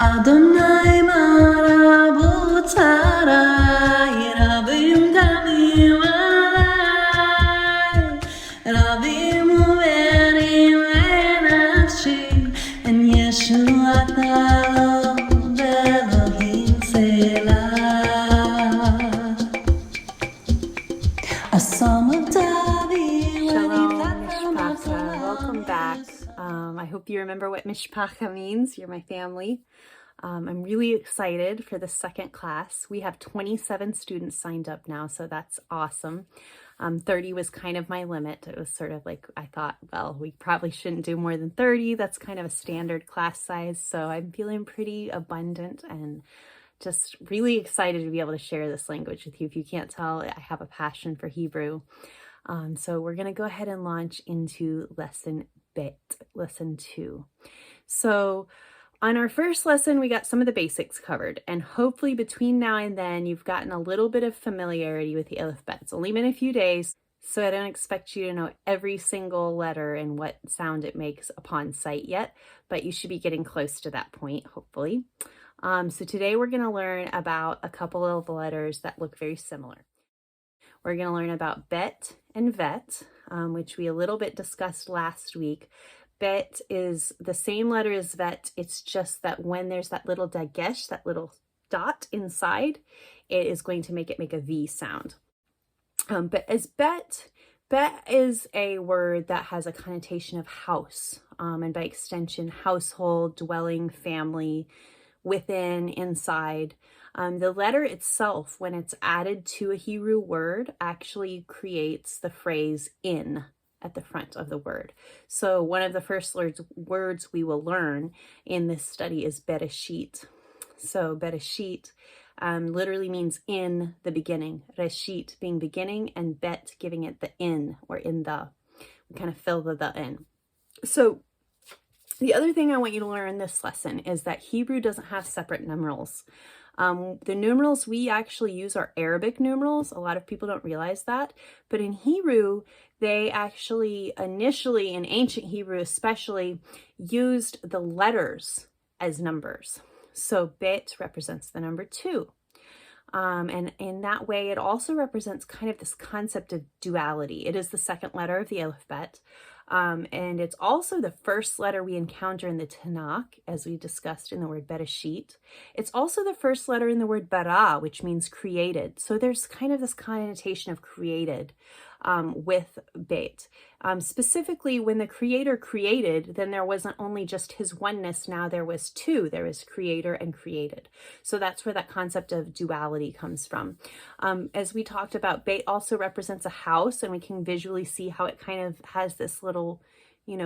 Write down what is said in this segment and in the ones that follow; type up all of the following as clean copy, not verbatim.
Adonai marabutsarai, rabim kamim alai, rabim uverim enafshi, en Yeshuata Elohim Selah. A psalm of David. Shalom, Mishpacha. Welcome back. I hope you remember what Mishpacha means. You're my family. I'm really excited for the second class. We have 27 students signed up now, so that's awesome. 30 was kind of my limit. It was sort of like, I thought, well, we probably shouldn't do more than 30. That's kind of a standard class size. So I'm feeling pretty abundant and just really excited to be able to share this language with you. If you can't tell, I have a passion for Hebrew. So we're going to go ahead and launch into lesson 2. So on our first lesson, we got some of the basics covered, and hopefully between now and then, you've gotten a little bit of familiarity with the Alephbet. It's only been a few days, so I don't expect you to know every single letter and what sound it makes upon sight yet, but you should be getting close to that point, hopefully. So today we're going to learn about a couple of letters that look very similar. We're going to learn about bet and vet, which we a little bit discussed last week. Bet is the same letter as vet. It's just that when there's that little dagesh, that little dot inside, it is going to make it make a V sound. But as bet is a word that has a connotation of house, and by extension, household, dwelling, family, within, inside. The letter itself, when it's added to a Hebrew word, actually creates the phrase in at the front of the word. So one of the first words we will learn in this study is Bereshit. So Bereshit literally means in the beginning. Reshit being beginning, and bet giving it the in, or in the. We kind of fill the in. So the other thing I want you to learn in this lesson is that Hebrew doesn't have separate numerals. The numerals we actually use are Arabic numerals. A lot of people don't realize that. But in Hebrew, they actually initially, in ancient Hebrew especially, used the letters as numbers. So bet represents the number 2. And in that way, it also represents kind of this concept of duality. It is the second letter of the Alephbet. And it's also the first letter we encounter in the Tanakh, as we discussed in the word Bereshit. It's also the first letter in the word bara, which means created. So there's kind of this connotation of created with bet. Specifically, when the creator created, then there wasn't only just his oneness, now there was two. There was creator and created. So that's where that concept of duality comes from. As we talked about, bet also represents a house, and we can visually see how it kind of has this little,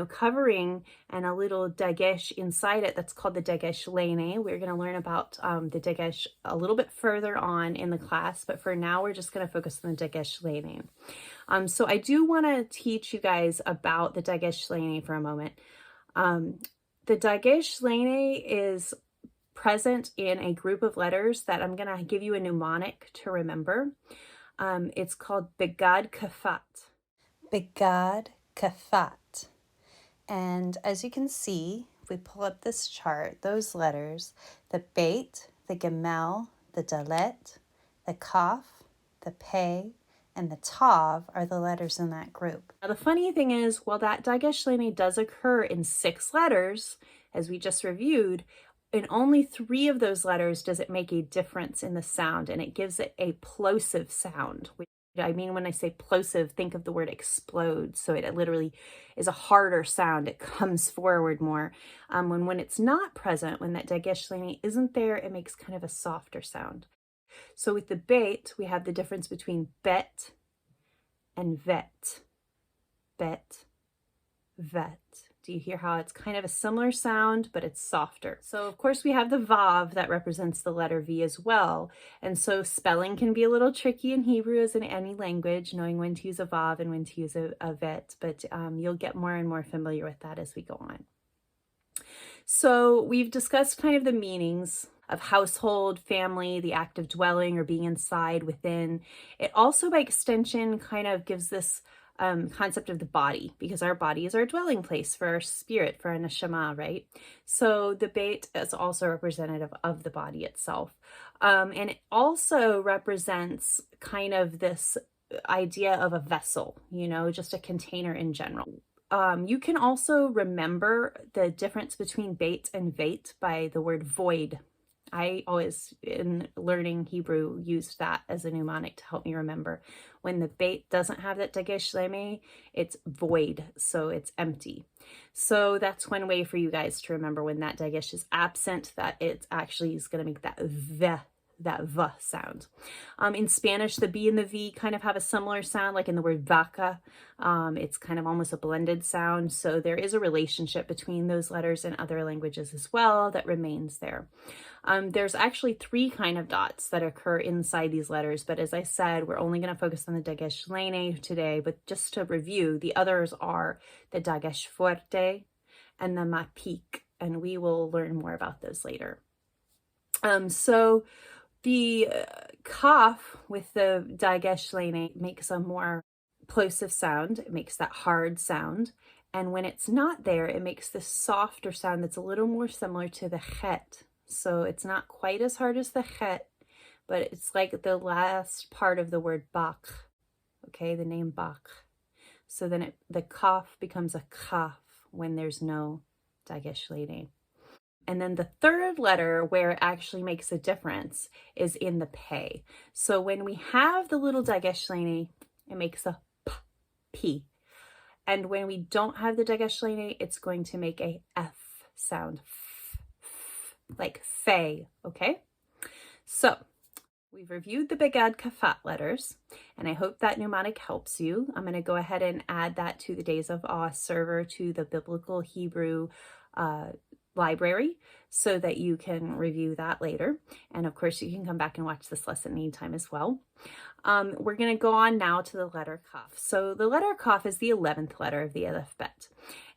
covering and a little dagesh inside it that's called the DAGESH LENE. We're going to learn about the dagesh a little bit further on in the class, but for now we're just going to focus on the DAGESH LENE. So I do want to teach you guys about the DAGESH LENE for a moment. The DAGESH LENE is present in a group of letters that I'm going to give you a mnemonic to remember. It's called Begad Kafat. Begad Kafat. And as you can see, if we pull up this chart, those letters, the bet, the gemel, the dalet, the kaf, the pei, and the tav are the letters in that group. Now, the funny thing is, while that DAGESH LENE does occur in 6 letters, as we just reviewed, in only 3 of those letters does it make a difference in the sound, and it gives it a plosive sound. I mean, when I say plosive, think of the word explode. So it literally is a harder sound. It comes forward more. When it's not present, when that DAGESH LENE isn't there, it makes kind of a softer sound. So with the bet, we have the difference between bet and vet. Bet, vet. Do you hear how it's kind of a similar sound, but it's softer? So of course we have the vav that represents the letter V as well. And so spelling can be a little tricky in Hebrew as in any language, knowing when to use a vav and when to use a vet, but you'll get more and more familiar with that as we go on. So we've discussed kind of the meanings of household, family, the act of dwelling or being inside, within. It also, by extension, kind of gives this concept of the body, because our body is our dwelling place for our spirit, for our neshama, right? So the beit is also representative of the body itself. And it also represents kind of this idea of a vessel, you know, just a container in general. You can also remember the difference between beit and veit by the word void. I always, in learning Hebrew, used that as a mnemonic to help me remember. When the beit doesn't have that dagesh leme, it's void, so it's empty. So that's one way for you guys to remember when that dagesh is absent, that it actually is going to make that v sound. In Spanish, the B and the V kind of have a similar sound, like in the word vaca. It's kind of almost a blended sound. So there is a relationship between those letters in other languages as well that remains there. There's actually 3 kind of dots that occur inside these letters, but as I said, we're only going to focus on the dagesh lene today. But just to review, the others are the dagesh forte and the mapik, and we will learn more about those later. So the kaf with the dagesh lene makes a more plosive sound. It makes that hard sound. And when it's not there, it makes this softer sound that's a little more similar to the chet. So it's not quite as hard as the chet, but it's like the last part of the word bach, okay, the name bach. So then the kaf becomes a kaf when there's no dagesh lene. And then the third letter where it actually makes a difference is in the pei. So when we have the little dagesh lene, it makes a p. And when we don't have the dagesh lene, it's going to make a f sound, like fei, okay? So we've reviewed the Begad Kafat letters, and I hope that mnemonic helps you. I'm going to go ahead and add that to the Days of Awe server, to the Biblical Hebrew library, so that you can review that later. And of course, you can come back and watch this lesson anytime as well. We're going to go on now to the letter Kaf. So the letter Kaf is the 11th letter of the Alephbet,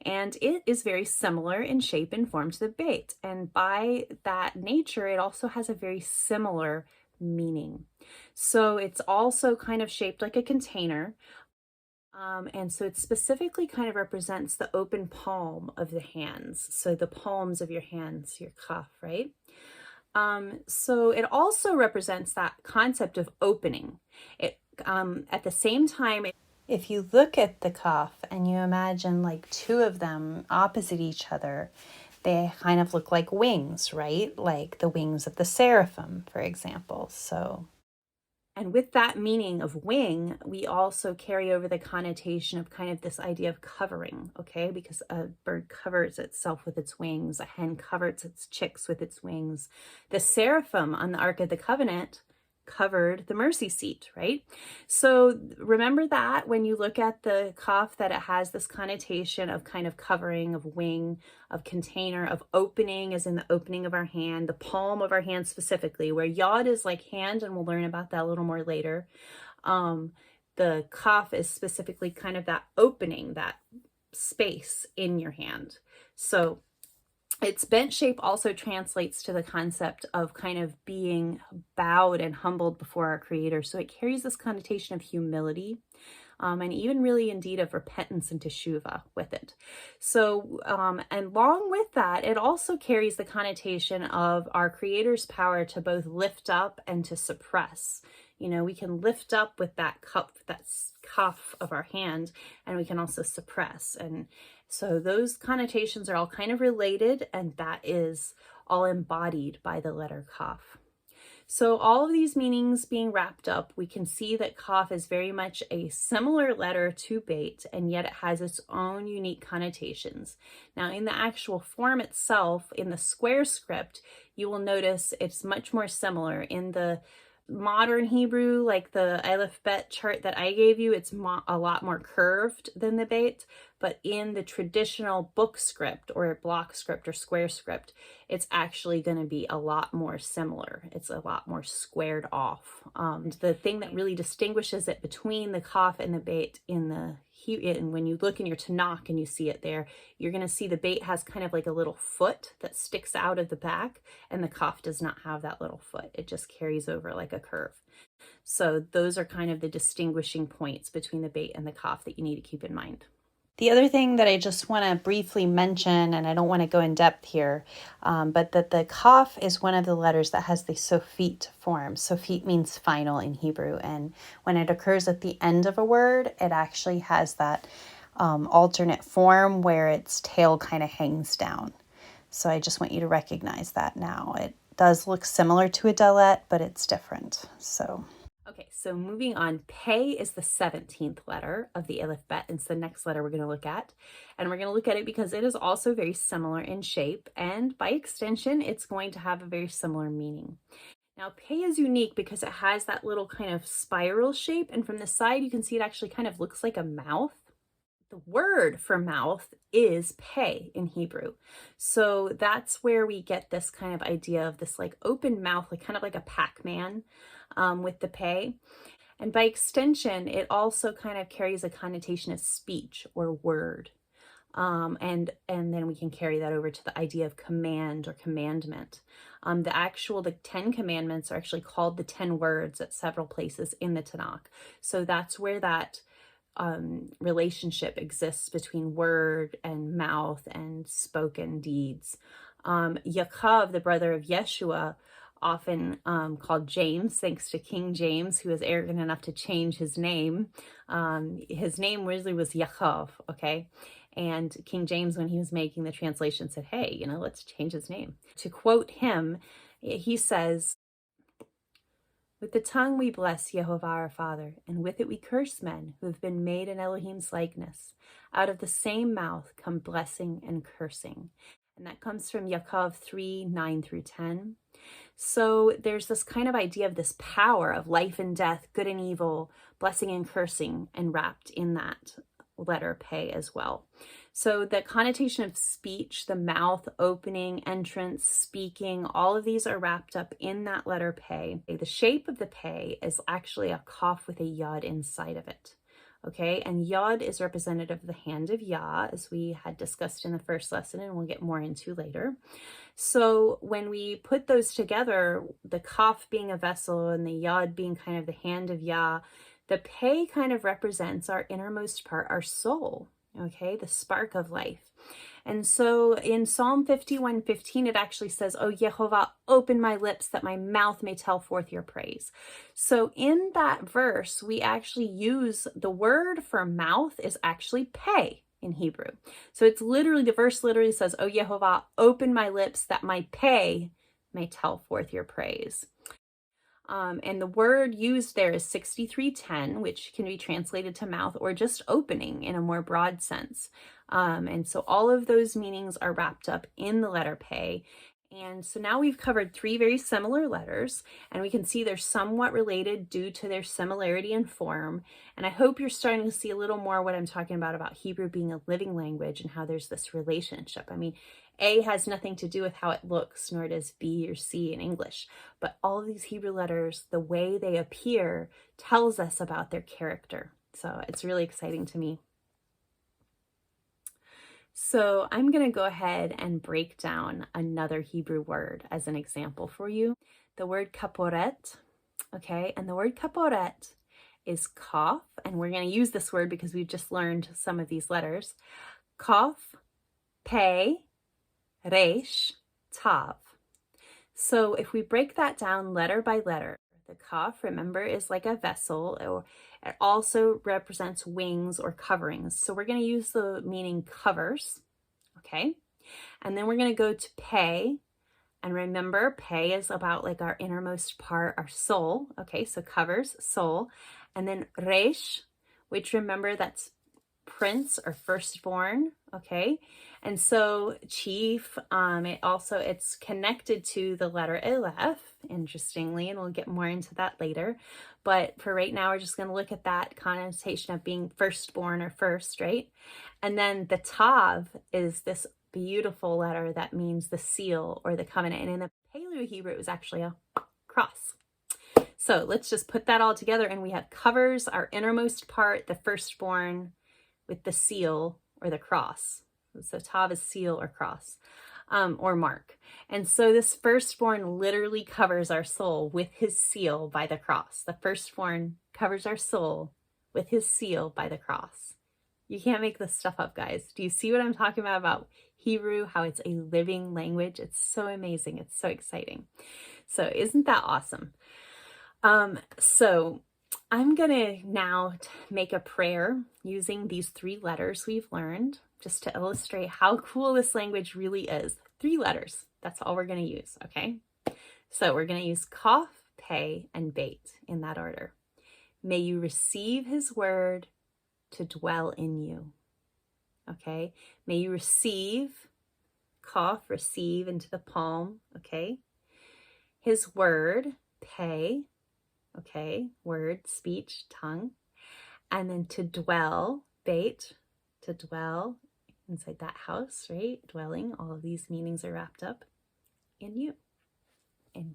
and it is very similar in shape and form to the beit. And by that nature, it also has a very similar meaning. So it's also kind of shaped like a container. And so it specifically kind of represents the open palm of the hands. So the palms of your hands, your kaf, right? So it also represents that concept of opening. It at the same time, if you look at the kaf and you imagine like 2 of them opposite each other, they kind of look like wings, right? Like the wings of the seraphim, for example. So, and with that meaning of wing, we also carry over the connotation of kind of this idea of covering, okay? Because a bird covers itself with its wings, a hen covers its chicks with its wings. The seraphim on the Ark of the Covenant covered the mercy seat, right? So remember that when you look at the kaf, that it has this connotation of kind of covering, of wing, of container, of opening, as in the opening of our hand, the palm of our hand specifically, where yod is like hand, and we'll learn about that a little more later. The kaf is specifically kind of that opening, that space in your hand. So its bent shape also translates to the concept of kind of being bowed and humbled before our Creator. So it carries this connotation of humility, and even really indeed of repentance and teshuvah with it. So, and along with that, it also carries the connotation of our Creator's power to both lift up and to suppress. You know, we can lift up with that cup, that cuff of our hand, and we can also suppress. And so those connotations are all kind of related, and that is all embodied by the letter kaf. So all of these meanings being wrapped up, we can see that kaf is very much a similar letter to beit, and yet it has its own unique connotations. Now, in the actual form itself, in the square script, you will notice it's much more similar. In the modern Hebrew, like the Alephbet chart that I gave you, it's a lot more curved than the beit. But in the traditional book script or block script or square script, it's actually going to be a lot more similar. It's a lot more squared off. The thing that really distinguishes it between the kaf and the beit in the and when you look in your Tanakh and you see it there, you're going to see the bait has kind of like a little foot that sticks out of the back, and the kaf does not have that little foot. It just carries over like a curve. So those are kind of the distinguishing points between the bait and the kaf that you need to keep in mind. The other thing that I just want to briefly mention, and I don't want to go in depth here, but that the kaf is one of the letters that has the sofit form. Sofit means final in Hebrew, and when it occurs at the end of a word, it actually has that alternate form where its tail kind of hangs down. So I just want you to recognize that now. It does look similar to a dalet, but it's different. Okay, so moving on, Pei is the 17th letter of the Alephbet. It's the next letter we're going to look at. And we're going to look at it because it is also very similar in shape. And by extension, it's going to have a very similar meaning. Now, Pei is unique because it has that little kind of spiral shape. And from the side, you can see it actually kind of looks like a mouth. The word for mouth is Pei in Hebrew. So that's where we get this kind of idea of this like open mouth, like kind of like a Pac-Man with the Pei. And by extension, it also kind of carries a connotation of speech or word. And then we can carry that over to the idea of command or commandment. The 10 commandments are actually called the 10 words at several places in the Tanakh. So that's where that relationship exists between word and mouth and spoken deeds. Yaakov, the brother of Yeshua, often called James, thanks to King James, who was arrogant enough to change his name. His name originally was Yaakov, okay? And King James, when he was making the translation, said, hey, let's change his name. To quote him, he says, with the tongue we bless Yehovah our Father, and with it we curse men who have been made in Elohim's likeness. Out of the same mouth come blessing and cursing. And that comes from Yaakov 3:9-10. So there's this kind of idea of this power of life and death, good and evil, blessing and cursing, and wrapped in that letter Pei as well. So the connotation of speech, the mouth, opening, entrance, speaking, all of these are wrapped up in that letter Pei. The shape of the Pei is actually a kaf with a yod inside of it. Okay, and yod is representative of the hand of Yah, as we had discussed in the first lesson, and we'll get more into later. So when we put those together, the kaf being a vessel and the yod being kind of the hand of Yah, the Pei kind of represents our innermost part, our soul, okay, the spark of life. And so in Psalm 51:15, it actually says, "O Yehovah, open my lips that my mouth may tell forth your praise." So in that verse, we actually use the word for mouth is actually Pei in Hebrew. So it's literally, the verse literally says, "O Yehovah, open my lips that my Pei may tell forth your praise." And the word used there is 6310, which can be translated to mouth or just opening in a more broad sense. And so all of those meanings are wrapped up in the letter Pei. And so now we've covered 3 very similar letters, and we can see they're somewhat related due to their similarity in form. And I hope you're starting to see a little more what I'm talking about Hebrew being a living language and how there's this relationship. I mean, A has nothing to do with how it looks, nor does B or C in English. But all of these Hebrew letters, the way they appear, tells us about their character. So it's really exciting to me. So I'm going to go ahead and break down another Hebrew word as an example for you. The word kaporet, okay? And the word kaporet is kaf, and we're going to use this word because we've just learned some of these letters. Kaf, Pei, Resh, Tav. So if we break that down letter by letter, the kaf, remember, is like a vessel, or it also represents wings or coverings. So we're going to use the meaning covers, okay? And then we're going to go to Pei, and remember, Pei is about like our innermost part, our soul, okay? So covers, soul. And then Resh, which remember, that's prince or firstborn, okay? And so chief, it's connected to the letter Aleph, interestingly, and we'll get more into that later. But for right now, we're just going to look at that connotation of being firstborn or first, right? And then the Tav is this beautiful letter that means the seal or the covenant. And in the Paleo Hebrew, it was actually a cross. So let's just put that all together, and we have covers, our innermost part, the firstborn, with the seal or the cross. So tav is seal or cross, or mark. And so this firstborn literally covers our soul with his seal by the cross. The firstborn covers our soul with his seal by the cross. You can't make this stuff up, guys. Do you see what I'm talking about Hebrew, how it's a living language? It's so amazing. It's so exciting. So isn't that awesome? So I'm going to now make a prayer using these 3 letters we've learned, just to illustrate how cool this language really is. 3 letters. That's all we're going to use, okay? So we're going to use Kaf, Pei, and Beit in that order. May you receive his word to dwell in you, okay? May you receive, Kaf, receive into the palm, okay? His word, Pei, okay? Word, speech, tongue. And then to dwell, Beit, to dwell inside that house, right? Dwelling, all of these meanings are wrapped up in you. And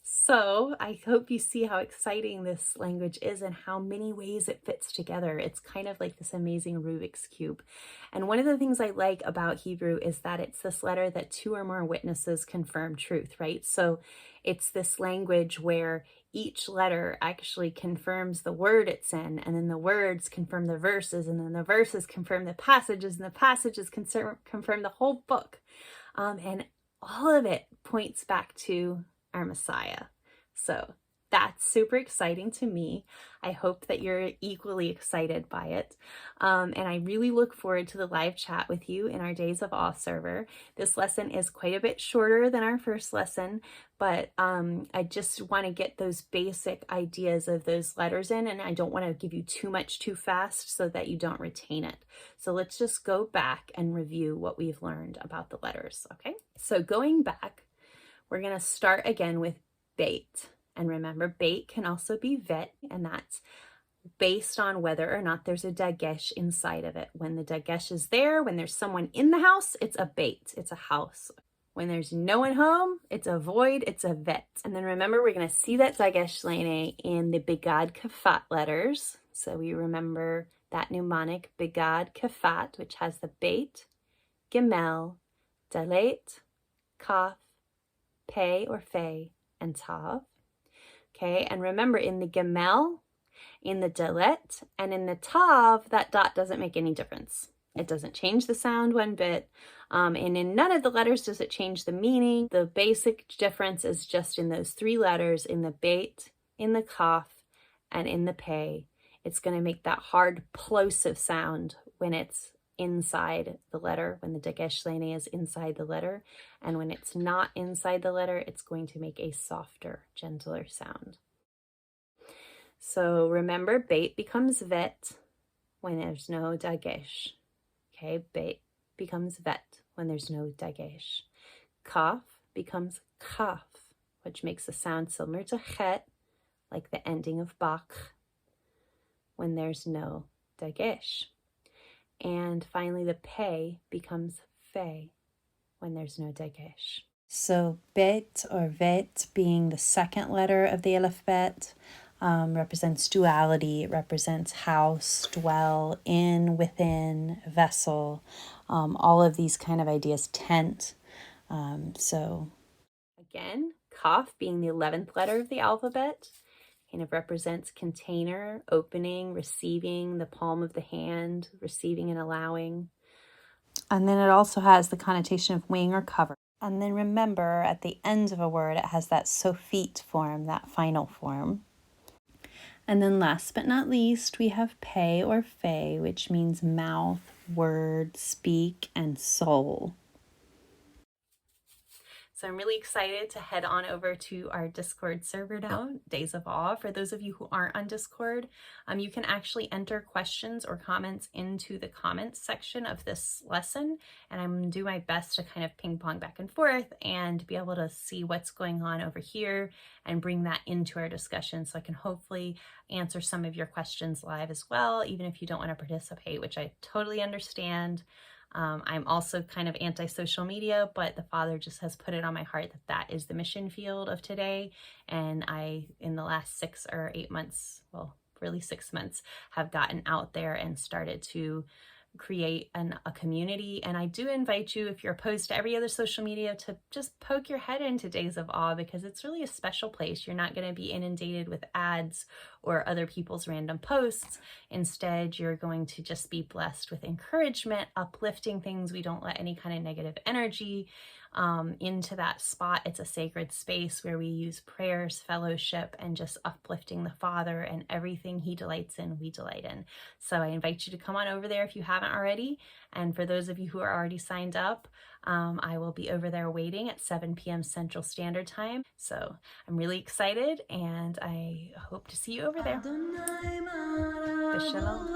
so I hope you see how exciting this language is and how many ways it fits together. It's kind of like this amazing Rubik's Cube. And one of the things I like about Hebrew is that it's this letter that 2 or more witnesses confirm truth, right? So it's this language where each letter actually confirms the word it's in, and then the words confirm the verses, and then the verses confirm the passages, and the passages confirm the whole book. And all of it points back to our Messiah. So that's super exciting to me. I hope that you're equally excited by it. And I really look forward to the live chat with you in our Days of Awe server. This lesson is quite a bit shorter than our first lesson, but I just want to get those basic ideas of those letters in, and I don't want to give you too much too fast so that you don't retain it. So let's just go back and review what we've learned about the letters, okay? So going back, we're going to start again with Beit. And remember, Beit can also be Vet, and that's based on whether or not there's a Dagesh inside of it. When the Dagesh is there, when there's someone in the house, it's a Beit, it's a house. When there's no one home, it's a void, it's a Vet. And then remember, we're going to see that Dagesh LENE in the Begad Kafat letters. So we remember that mnemonic, Begad Kafat, which has the Beit, Gimel, Dalet, Kaf, Pei or Fei, and Tav. Okay, and remember, in the Gimel, in the Dalet, and in the Tav, that dot doesn't make any difference. It doesn't change the sound one bit, and in none of the letters does it change the meaning. The basic difference is just in those 3 letters, in the Beit, in the Kaf, and in the Pei. It's going to make that hard plosive sound when it's inside the letter, when the Dagesh LENE is inside the letter, and when it's not inside the letter, it's going to make a softer, gentler sound. So remember, Beit becomes Vet when there's no Dagesh. Okay, Beit becomes Vet when there's no Dagesh. Kaf becomes Kaf, which makes a sound similar to Chet, like the ending of Bach, when there's no Dagesh. And finally, the Pei becomes Fei when there's no Dagesh. So Bet or Vet being the second letter of the Alephbet represents duality. It represents house, dwell, in, within, vessel, all of these kind of ideas, tent. So again, Kaf being the 11th letter of the alphabet, kind of represents container, opening, receiving, the palm of the hand, receiving and allowing. And then it also has the connotation of wing or cover. And then remember, at the end of a word, it has that sophite form, that final form. And then last but not least, we have Pei or Fei, which means mouth, word, speak, and soul. So I'm really excited to head on over to our Discord server now, Days of Awe. For those of you who aren't on Discord, you can actually enter questions or comments into the comments section of this lesson, and I'm going to do my best to kind of ping pong back and forth and be able to see what's going on over here and bring that into our discussion, so I can hopefully answer some of your questions live as well, even if you don't want to participate, which I totally understand. I'm also kind of anti-social media, but the Father just has put it on my heart that that is the mission field of today. And in the last 6 or 8 months, well, really 6 months, have gotten out there and started to create a community. And I do invite you, if you're opposed to every other social media, to just poke your head into Days of Awe, because it's really a special place. You're not going to be inundated with ads or other people's random posts. Instead, you're going to just be blessed with encouragement, uplifting things. We don't let any kind of negative energy into that spot. It's a sacred space where we use prayers, fellowship, and just uplifting the Father, and everything He delights in, we delight in. So I invite you to come on over there if you haven't already. And for those of you who are already signed up, I will be over there waiting at 7 p.m. Central Standard Time. So I'm really excited, and I hope to see you over there. Shalom.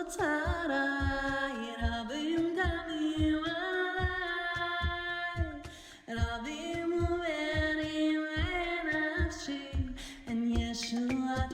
And Yeshua